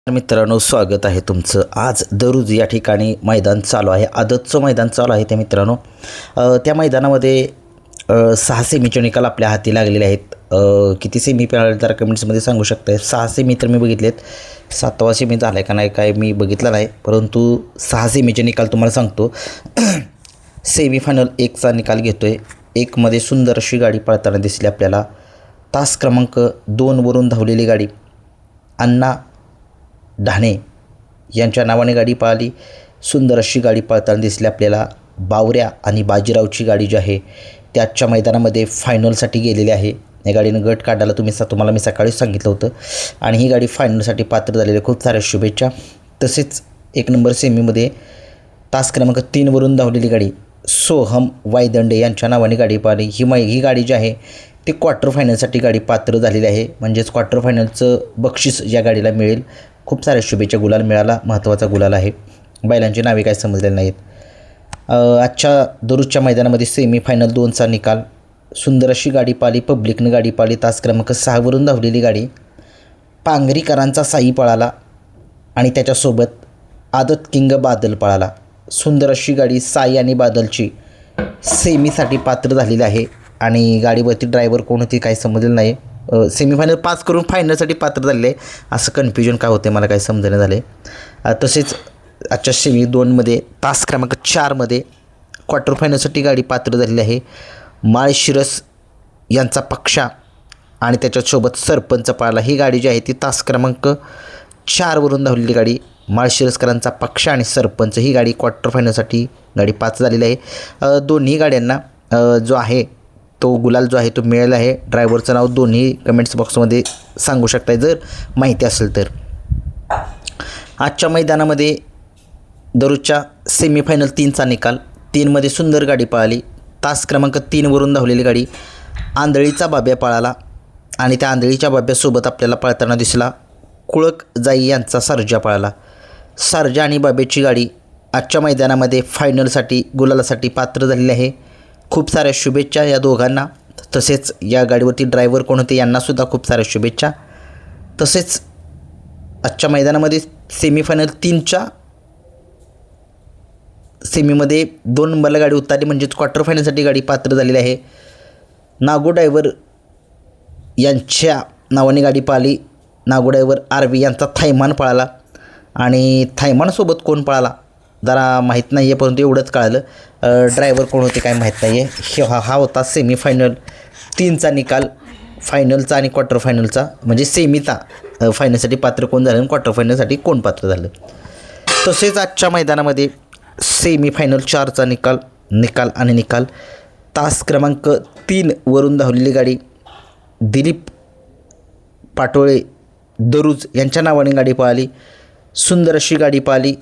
मित्रांनो, स्वागत आहे तुमचं. आज दरुज या ठिकाणी मैदान चालू आहे. आदतचं मैदान चालू आहे. त्या मित्रांनो, त्या मैदानामध्ये 6 सेमीचे निकाल आपल्या हाती लागलेले आहेत. किती सेमी मिळाले जरा कमेंट्समध्ये सांगू शकताय. 6 सेमी तर मी बघितलेत. 7वा सेमी झाला आहे का नाही काय मी बघितलं नाही, परंतु 6 सेमीचे निकाल तुम्हाला सांगतो. सेमीफायनल 1चा निकाल घेतो आहे. 1मध्ये सुंदर अशी गाडी पळताना दिसली आपल्याला. तास क्रमांक 2वरून धावलेली गाडी अण्णा ढाणे यांच्या नावाने गाडी पळाली. सुंदर अशी गाडी पळताना दिसली आपल्याला. बावऱ्या आणि बाजीरावची गाडी जी आहे ती आजच्या मैदानामध्ये फायनलसाठी गेलेली आहे. या गाडीनं गट काढायला तुम्हाला मी सकाळीच सांगितलं होतं आणि ही गाडी फायनलसाठी पात्र झालेली आहे. खूप साऱ्या शुभेच्छा. तसेच 1 नंबर सेमीमध्ये तास क्रमांक 3वरून धावलेली गाडी सोहम वायदंडे यांच्या नावाने गाडी पळाली. ही गाडी जी आहे ती क्वार्टर फायनलसाठी गाडी पात्र झालेली आहे. म्हणजेच क्वार्टर फायनलचं बक्षीस या गाडीला मिळेल. खूप साऱ्या शुभेच्छा. गुलाल मिळाला, महत्त्वाचा गुलाल आहे. बैलांची नावे काय समजलेली नाहीत. आजच्या दरुजच्या मैदानामध्ये सेमीफायनल 2चा निकाल. सुंदर अशी गाडी पाळली, पब्लिकनं गाडी पाळली. तास क्रमांक 6वरून धावलेली गाडी पांगरीकरांचा साई पळाला आणि त्याच्यासोबत आदत किंग बादल पळाला. सुंदर अशी गाडी साई आणि बादलची सेमीसाठी पात्र झालेली आहे आणि गाडीवरती ड्रायव्हर कोण होती काही समजलेलं नाही. सेमीफायनल पास करून फायनलसाठी पात्र झालेले आहे. असं कन्फ्युजन काय होते मला काही समजणं झालं आहे. तसेच आजच्या सेमी 2मध्ये तास क्रमांक 4मध्ये क्वार्टर फायनलसाठी गाडी पात्र झालेली आहे. माळशिरस यांचा पक्षा आणि त्याच्यासोबत सरपंच पळाला. ही गाडी जी आहे ती तास क्रमांक 4वरून धावलेली गाडी. माळशिरसकरांचा पक्ष आणि सरपंच ही गाडी क्वार्टर फायनलसाठी गाडी पात्र झालेली आहे. दोन्ही गाड्यांना जो आहे तो गुलाल जो आहे तो मिळाला आहे. ड्रायव्हरचं नाव दोन्ही कमेंट्स बॉक्समध्ये सांगू शकताय जर माहिती असेल तर. आजच्या मैदानामध्ये दरुजच्या सेमीफायनल 3चा निकाल. 3मध्ये सुंदर गाडी पळाली. तास क्रमांक 3वरून धावलेली गाडी आंधळीचा बाब्या पळाला आणि त्या आंधळीच्या बाब्यासोबत आपल्याला पळताना दिसला कुळक जाई यांचा सर्जा पळाला. सर्जा आणि बाब्याची गाडी आजच्या मैदानामध्ये फायनलसाठी गुलालासाठी पात्र झालेली आहे. खूप साऱ्या शुभेच्छा या दोघांना. तसेच या गाडीवरती ड्रायव्हर कोण होते यांनासुद्धा खूप साऱ्या शुभेच्छा. तसेच आजच्या मैदानामध्ये सेमीफायनल 3च्या सेमीमध्ये 2 नंबरला गाडी उतरली. म्हणजेच क्वार्टर फायनलसाठी गाडी पात्र झालेली आहे. नागो ड्रायव्हर यांच्या नावाने गाडी पळाली. नागो ड्रायव्हर आरवी यांचा थायमान पळाला आणि थायमानसोबत कोण पळाला जरा माहीत नाही आहे, परंतु एवढंच कळालं. ड्रायव्हर कोण होते काय माहीत नाही आहे. हा होता सेमीफायनल 3चा निकाल. फायनलचा आणि क्वार्टर फायनलचा म्हणजे सेमीचा फायनलसाठी पात्र कोण झालं आणि क्वार्टर फायनलसाठी कोण पात्र झालं. तसेच आजच्या मैदानामध्ये सेमीफायनल 4चा निकाल. तास क्रमांक 3वरून धावलेली गाडी दिलीप पाटोळे दरुज यांच्या नावाने गाडी पळाली. सुंदर अशी गाडी पळाली.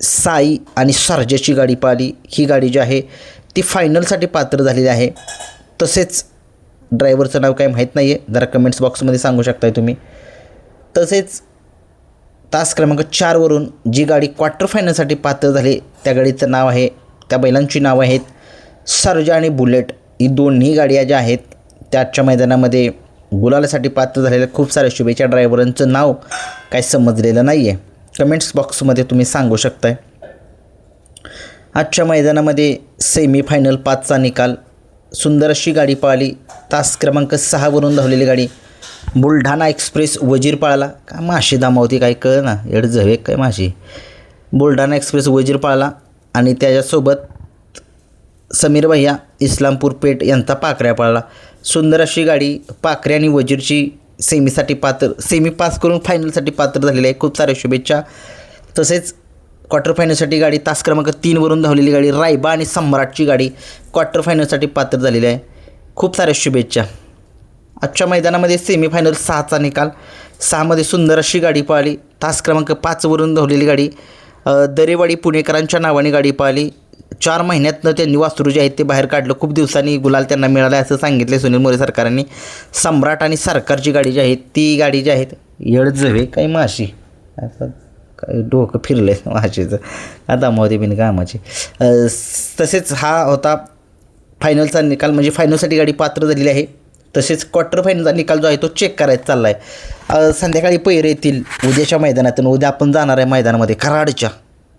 साई आणि सर्जाची गाडी पळाली. ही गाडी जी आहे ती फायनलसाठी पात्र झालेली आहे. तसेच ड्रायव्हरचं नाव काय माहीत नाही आहे, जरा कमेंट्स बॉक्समध्ये सांगू शकताय तुम्ही. तसेच तास क्रमांक 4वरून जी गाडी क्वार्टर फायनलसाठी पात्र झाली त्या गाडीचं नाव आहे, त्या बैलांची नावं आहेत सर्जा आणि बुलेट. ही दोन्ही गाड्या ज्या आहेत त्या आजच्या मैदानामध्ये गुलालासाठी पात्र झालेल्या. खूप साऱ्या शुभेच्छा. ड्रायव्हरांचं नाव काय समजलेलं नाही आहे, कमेंट्स बॉक्समध्ये तुम्ही सांगू शकताय. आजच्या मैदानामध्ये सेमीफायनल 5चा निकाल. सुंदर अशी गाडी पळाली. तास क्रमांक 6वरून धावलेली गाडी बुलढाणा एक्सप्रेस वजीर पळाला. का माशी दामावती काय कळ ना, एवढं झवे काय माशी. बुलढाणा एक्सप्रेस वजीर पळाला आणि त्याच्यासोबत समीर भैया इस्लामपूर पेठ यांचा पाखऱ्या पळाला. सुंदर अशी गाडी पाखऱ्या आणि वजीरची सेमी पास करून फायनलसाठी पात्र झालेली आहे. खूप साऱ्या शुभेच्छा. तसेच क्वार्टर फायनलसाठी गाडी तास क्रमांक 3वरून धावलेली गाडी रायबा आणि सम्राटची गाडी क्वार्टर फायनलसाठी पात्र झालेली आहे. खूप साऱ्या शुभेच्छा. आजच्या मैदानामध्ये सेमीफायनल 6चा निकाल. 6मध्ये सुंदर अशी गाडी पळाली. तास क्रमांक 5वरून धावलेली गाडी दरेवाडी पुणेकरांच्या नावाने गाडी पळाली. 4 महिन्यातनं त्यांनी वासरू जे आहेत ते बाहेर काढलं. खूप दिवसांनी गुलाल त्यांना मिळाला असं सांगितले सुनील मोरे सरकारांनी. सम्राट आणि सरकारची गाडी जी आहे ती गाडी जी आहेत येळजवे काही माशी असं काय डोकं फिरलं आहे माशीचं आता मोदी बिन कामाची. तसेच हा होता फायनलचा निकाल. म्हणजे फायनलसाठी गाडी पात्र झालेली आहे. तसेच क्वार्टर फायनलचा निकाल जो आहे तो चेक करायचा चालला आहे. संध्याकाळी पैरे येतील उद्याच्या मैदानातून. उद्या आपण जाणार आहे मैदानामध्ये कराडच्या